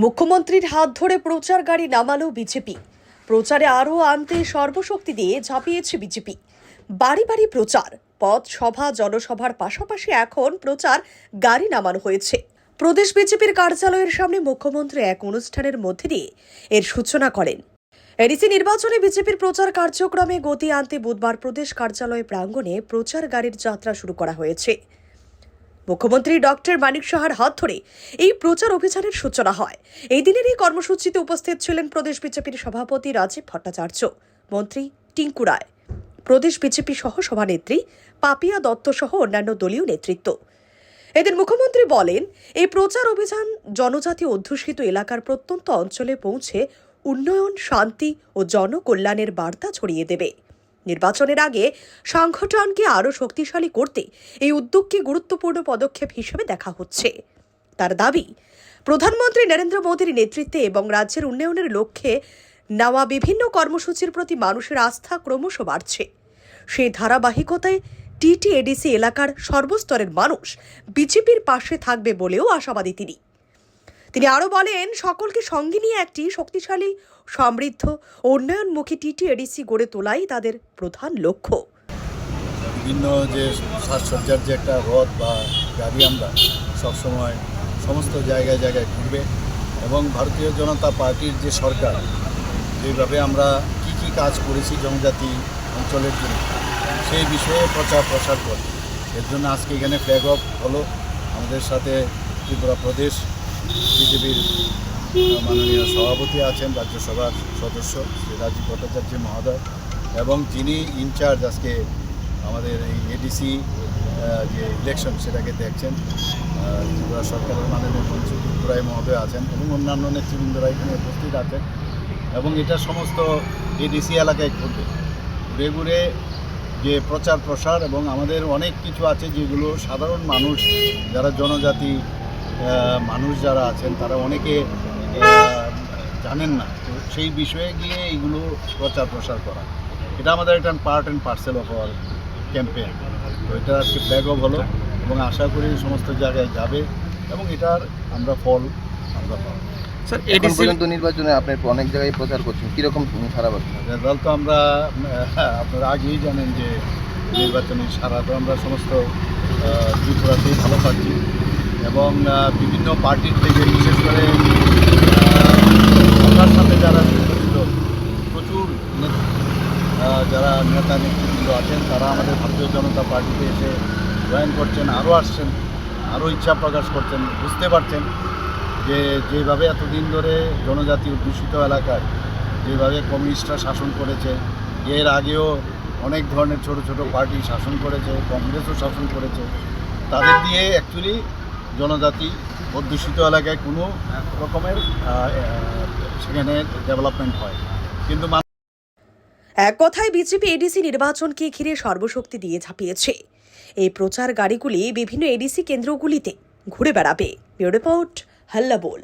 মুখ্যমন্ত্রীর হাত ধরে প্রচার গাড়ি নামালো বিজেপি। প্রচারে আরও আনতে সর্বশক্তি দিয়ে ঝাঁপিয়েছে বিজেপি। বাড়ি বাড়ি প্রচার, পথ সভা জনসভার পাশাপাশি এখন প্রচার গাড়ি নামানো হয়েছে। প্রদেশ বিজেপির কার্যালয়ের সামনে মুখ্যমন্ত্রী এক অনুষ্ঠানের মধ্যে দিয়ে এর সূচনা করেন। এডিসি নির্বাচনে বিজেপির প্রচার কার্যক্রমে গতি আনতে বুধবার প্রদেশ কার্যালয় প্রাঙ্গণে প্রচার গাড়ির যাত্রা শুরু করা হয়েছে। মুখ্যমন্ত্রী ডক্টর মানিক সাহার হাত ধরে এই প্রচার অভিযানের সূচনা হয়। এই দিনের এই কর্মসূচিতে উপস্থিত ছিলেন প্রদেশ বিজেপির সভাপতি রাজীব ভট্টাচার্য, মন্ত্রী টিঙ্কু রায়, প্রদেশ বিজেপি সহ সভানেত্রী পাপিয়া দত্ত সহ অন্যান্য দলীয় নেতৃত্ব। এদিন মুখ্যমন্ত্রী বলেন, এই প্রচার অভিযান জনজাতি অধ্যুষিত এলাকার প্রত্যন্ত অঞ্চলে পৌঁছে উন্নয়ন, শান্তি ও জনকল্যাণের বার্তা ছড়িয়ে দেবে। নির্বাচনের আগে সংগঠনকে আরও শক্তিশালী করতে এই উদ্যোগকে গুরুত্বপূর্ণ পদক্ষেপ হিসেবে দেখা হচ্ছে। তার দাবি, প্রধানমন্ত্রী নরেন্দ্র মোদীর নেতৃত্বে এবং রাজ্যের উন্নয়নের লক্ষ্যে নেওয়া বিভিন্ন কর্মসূচির প্রতি মানুষের আস্থা ক্রমশ বাড়ছে। সেই ধারাবাহিকতায় টিটিএডিসি এলাকার সর্বস্তরের মানুষ বিজেপির পাশে থাকবে বলেও আশাবাদী তিনি আরও বলেন, সকলকে সঙ্গে নিয়ে একটি শক্তিশালী, সমৃদ্ধ ও উন্নয়নমুখী টিটিএডিসি গড়ে তোলাই তাদের প্রধান লক্ষ্য। বিভিন্ন যে সাজসজ্জার যে একটা রথ বা গাড়ি আমরা সবসময় সমস্ত জায়গায় জায়গায় ঘুরবে এবং ভারতীয় জনতা পার্টির যে সরকার যেভাবে আমরা কি কাজ করেছি জনজাতি অঞ্চলের জন্য সেই বিষয়ে প্রসার করবে। এর জন্য আজকে এখানে ফ্ল্যাগ অফ হলো। আমাদের সাথে ত্রিপুরা প্রদেশ বিজেপির মাননীয় সভাপতি আছেন, রাজ্যসভার সদস্য শ্রী রাজীব ভট্টাচার্য মহোদয়, এবং যিনি ইনচার্জ আজকে আমাদের এই এডিসি যে ইলেকশন সেটাকে দেখছেন, ত্রিপুরা সরকারের মাননীয় মন্ত্রী টিঙ্কু রায় মহোদয় আছেন এবং অন্যান্য নেতৃবৃন্দরা এখানে উপস্থিত আছেন। এবং এটা সমস্ত এডিসি এলাকায় ঘুরবে, ঘুরে ঘুরে যে প্রসার এবং আমাদের অনেক কিছু আছে যেগুলো সাধারণ মানুষ যারা জনজাতি মানুষ যারা আছেন তারা অনেকে জানেন না, তো সেই বিষয়ে গিয়ে এইগুলো প্রসার করা, এটা আমাদের একটা part and parcel of our campaign. তো এটা আজকে ফ্ল্যাগ অফ হলো এবং আশা করি সমস্ত জায়গায় যাবে এবং এটার আমরা ফল আমরা পাবো। স্যার, এডিসি পর্যন্ত নির্বাচনে আপনি অনেক জায়গায় প্রচার করছেন, কীরকম সারা পাচ্ছেন? রেজাল্ট তো আমরা আপনারা আগেই জানেন যে নির্বাচনী সারা তো আমরা সমস্ত ত্রিপুরাতেই ভালো পাচ্ছি এবং বিভিন্ন পার্টির থেকে বিশেষ করে সরকার সাথে যারা ছিল প্রচুর যারা নেতা নেতৃবৃন্দ আছেন তারা আমাদের ভারতীয় জনতা পার্টিতে এসে জয়েন করছেন, আরও আসছেন, আরও ইচ্ছা প্রকাশ করছেন, বুঝতে পারছেন যে যেভাবে এতদিন ধরে জনজাতি অধ্যুষিত এলাকায় যেভাবে কমিউনিস্টরা শাসন করেছে, এর আগেও অনেক ধরনের ছোট ছোট পার্টি শাসন করেছে, কংগ্রেসও শাসন করেছে, তাদের দিয়ে অ্যাকচুয়ালি জনজাতি অধ্যুষিত এলাকায় কোনো রকমের সেখানে ডেভেলপমেন্ট হয়। কিন্তু এক কথায় বিজেপি এডিসি নির্বাচনকে ঘিরে সর্বশক্তি দিয়ে ঝাঁপিয়েছে। এই প্রচার গাড়িগুলি বিভিন্ন এডিসি কেন্দ্রগুলিতে ঘুরে বেড়াবে। ব্যুরো রিপোর্ট, হাল্লা বোল।